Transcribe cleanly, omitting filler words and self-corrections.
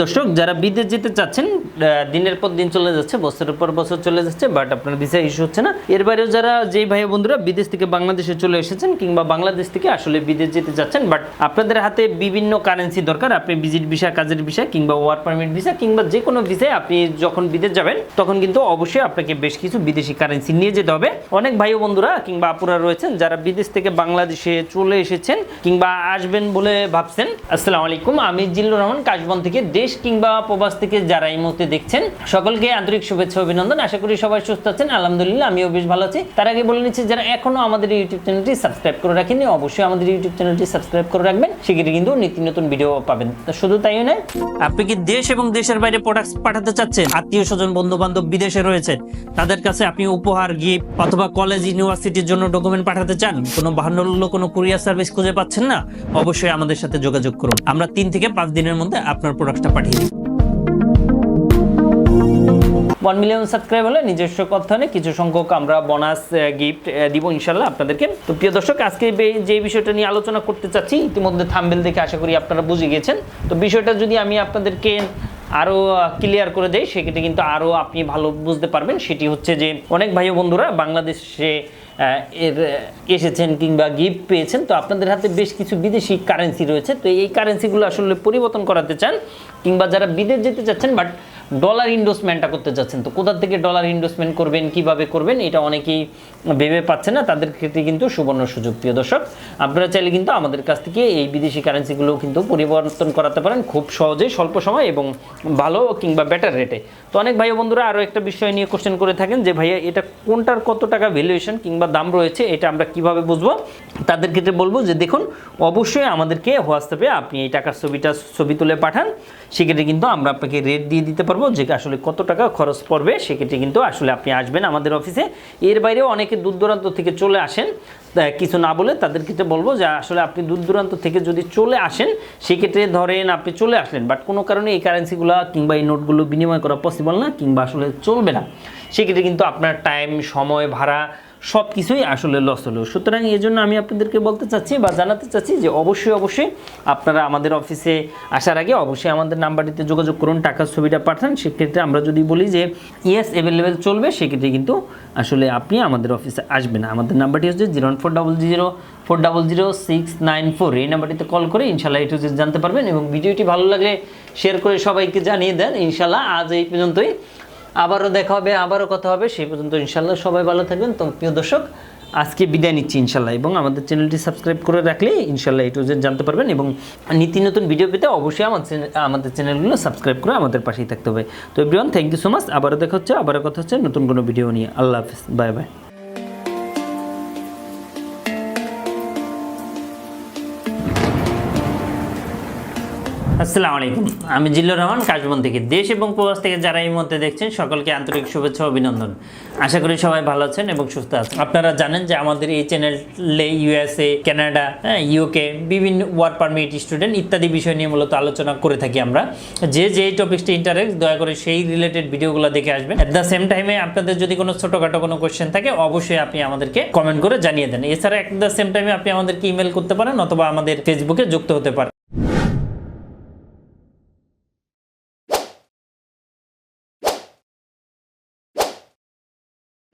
দর্শক যারা বিদেশ যেতে চাচ্ছেন, দিনের পর দিন চলে যাচ্ছে, বছরের পর বছর চলে যাচ্ছে, বাট আপনার ভিসা ইস্যু হচ্ছে না। এর বাইরেও যারা যেই ভাই বন্ধুরা বিদেশ থেকে বাংলাদেশে চলে এসেছেন কিংবা বাংলাদেশ থেকে আসলে বিদেশ যেতে চাচ্ছেন, বাট আপনাদের হাতে বিভিন্ন কারেন্সি দরকার। আপনি ভিজিট ভিসা, কাজের ভিসা কিংবা ওয়ার্ক পারমিট ভিসা কিংবা যে কোনো ভিসায় আপনি যখন বিদেশ যাবেন তখন কিন্তু অবশ্যই আপনাকে বেশ কিছু বিদেশি কারেন্সি নিয়ে যেতে হবে। অনেক ভাই বন্ধুরা কিংবা আপুরা রয়েছেন যারা বিদেশ থেকে বাংলাদেশে চলে এসেছেন কিংবা আসবেন বলে ভাবছেন। আসসালামু আলাইকুম, আমি জিল্লুর রহমান কাশবন থেকে। দেশ কিংবা প্রবাস থেকে যারা এই মুহূর্তে দেখছেন সকলকে আন্তরিক শুভেচ্ছা অভিনন্দন। আশা করি সবাই সুস্থ আছেন। আলহামদুলিল্লাহ আমিও বেশ ভালো আছি। তার আগে বলে নিচ্ছি, যারা এখনো আমাদের ইউটিউব চ্যানেলটি সাবস্ক্রাইব করে রাখেননি অবশ্যই আমাদের ইউটিউব চ্যানেলটি সাবস্ক্রাইব করে রাখবেন, সেক্ষেত্রে কিন্তু নিত্য নতুন ভিডিও পাবেন। শুধু তাই নয়, আপনি কি দেশ এবং দেশের বাইরে প্রোডাক্টস পাঠাতে চাচ্ছেন, আত্মীয় স্বজন বন্ধু বান্ধব বিদেশে রয়েছে, তাদের কাছে আপনি উপহার, গিফট অথবা কলেজ ইউনিভার্সিটির জন্য ডকুমেন্ট পাঠাতে চান, কোনো বাহান্ন কোনো কুরিয়ার সার্ভিস খুঁজে পাচ্ছেন না, অবশ্যই আমাদের সাথে যোগাযোগ করুন। আমরা 3 থেকে 5 দিনের মধ্যে আপনার প্রোডাক্টটা পাঠিয়ে দিই। 1 মিলিয়ন সাবস্ক্রাইব হলে নিজস্ব কথানে কিছু সংখ্যক আমরা বোনাস গিফট দিব ইনশাল্লাহ আপনাদেরকে। তো প্রিয় দর্শক, আজকে যে বিষয়টা নিয়ে আলোচনা করতে চাচ্ছি, ইতিমধ্যে থাম্বনেল দেখে আশা করি আপনারা বুঝে গেছেন। তো বিষয়টা যদি আমি আপনাদেরকে আরও ক্লিয়ার করে দেয় সেক্ষেত্রে কিন্তু আরও আপনি ভালো বুঝতে পারবেন। সেটি হচ্ছে যে অনেক ভাই বন্ধুরা বাংলাদেশে এসেছেন কিংবা গিফট পেয়েছেন, তো আপনাদের হাতে বেশ কিছু বিদেশি কারেন্সি রয়েছে। তো এই কারেন্সিগুলো আসলে পরিবর্তন করাতে চান কিংবা যারা বিদেশ যেতে চাচ্ছেন বাট ডলার ইনভেস্টমেন্টটা করতে চাচ্ছেন, তো কোথা থেকে ডলার ইনভেস্টমেন্ট করবেন, কিভাবে করবেন, এটা অনেকেই ভেবে পাচ্ছেন না। তাদের ক্ষেত্রে কিন্তু সুবর্ণ সুযোগ। প্রিয় দর্শক, আপনারা চাইলে কিন্তু আমাদের কাছ থেকে এই বিদেশি কারেন্সিগুলো কিন্তু পরিবর্তন করাতে পারেন খুব সহজেই, স্বল্প সময় এবং ভালো কিংবা বেটার রেটে। তো অনেক ভাই বন্ধুরা আরও একটা বিষয় নিয়ে কোশ্চেন করে থাকেন যে ভাইয়া এটা কোনটার কত টাকা ভ্যালুয়েশন কিংবা দাম রয়েছে, এটা আমরা কিভাবে বুঝবো। তাদের ক্ষেত্রে বলবো যে দেখুন, অবশ্যই আমাদেরকে হোয়াটসঅ্যাপে আপনি এই টাকার ছবি তুলে পাঠান, সেক্ষেত্রে কিন্তু আমরা আপনাকে রেট দিয়ে দিতে পারবো যে আসলে কত টাকা খরচ পড়বে। সেক্ষেত্রে কিন্তু আসলে আপনি আসবেন আমাদের অফিসে। এর বাইরেও অনেকে দূর দূরান্ত থেকে চলে আসেন, কিছু না বলে তাদের ক্ষেত্রে বলবো যে আসলে আপনি দূর দূরান্ত থেকে যদি চলে আসেন, সেক্ষেত্রে ধরেন আপনি চলে আসলেন বাট কোনো কারণে এই কারেন্সিগুলো কিংবা এই নোটগুলো বিনিময় করা পসিবল না কিংবা আসলে চলবে না, সেক্ষেত্রে কিন্তু আপনার টাইম, সময়, ভাড়া সব কিছুই আসলে লস হলো। সুতরাং এই জন্য আমি আপনাদেরকে বলতে চাচ্ছি বা জানাতে চাচ্ছি যে অবশ্যই আপনারা আমাদের অফিসে আসার আগে অবশ্যই আমাদের নাম্বারটিতে যোগাযোগ করুন, টাকার ছবিটা পাঠান। সেক্ষেত্রে আমরা যদি বলি যে ইয়েস অ্যাভেলেবেল চলবে, সেক্ষেত্রে কিন্তু আসলে আপনি আমাদের অফিসে আসবেন। আমাদের নাম্বারটি হচ্ছে 01400400694। এই নাম্বারটিতে কল করে ইনশাল্লাহ একটু জানতে পারবেন। এবং ভিডিওটি ভালো লাগলে শেয়ার করে সবাইকে জানিয়ে দেন। ইনশাল্লাহ আজ এই পর্যন্তই, আবারও দেখা হবে, আবারও কথা হবে। সেই পর্যন্ত ইনশাল্লাহ সবাই ভালো থাকবেন। তো প্রিয় দর্শক, আজকে বিদায় নিচ্ছি ইনশাল্লাহ। এবং আমাদের চ্যানেলটি সাবস্ক্রাইব করে রাখলে ইনশাল্লাহ একটু জানতে পারবেন এবং নিত্য নতুন ভিডিও পেতে অবশ্যই আমাদের চ্যানেলগুলো সাবস্ক্রাইব করে আমাদের পাশেই থাকতে হবে। তো everyone, thank you so much. আবারও দেখা হচ্ছে, আবারও কথা হচ্ছে নতুন কোনো ভিডিও নিয়ে। আল্লাহ হাফিজ, বাই বাই। আসসালামু আলাইকুম, আমি জিল্লুর রহমান কাশবন থেকে। দেশ এবং প্রবাস থেকে যারা এই মুহূর্তে দেখছেন সকলকে আন্তরিক শুভেচ্ছা অভিনন্দন। আশা করি সবাই ভালো আছেন এবং সুস্থ আছেন। আপনারা জানেন যে আমাদের এই চ্যানেলে USA, কানাডা, UK বিভিন্ন ওয়ার্ক পারমিট, স্টুডেন্ট ইত্যাদি বিষয় নিয়ে মূলত আলোচনা করে থাকি আমরা। যে টপিকসটি ইন্টারেস্ট, দয়া করে সেই রিলেটেড ভিডিওগুলো দেখে আসবেন। অ্যাট দ্য সেম টাইমে আপনাদের যদি কোনো ছোটোখাটো কোনো কোয়েশ্চেন থাকে অবশ্যই আপনি আমাদেরকে কমেন্ট করে জানিয়ে দেন। এছাড়া অ্যাট দ্য সেম টাইমে আপনি আমাদেরকে ইমেল করতে পারেন অথবা আমাদের ফেসবুকে যুক্ত হতে পারেন।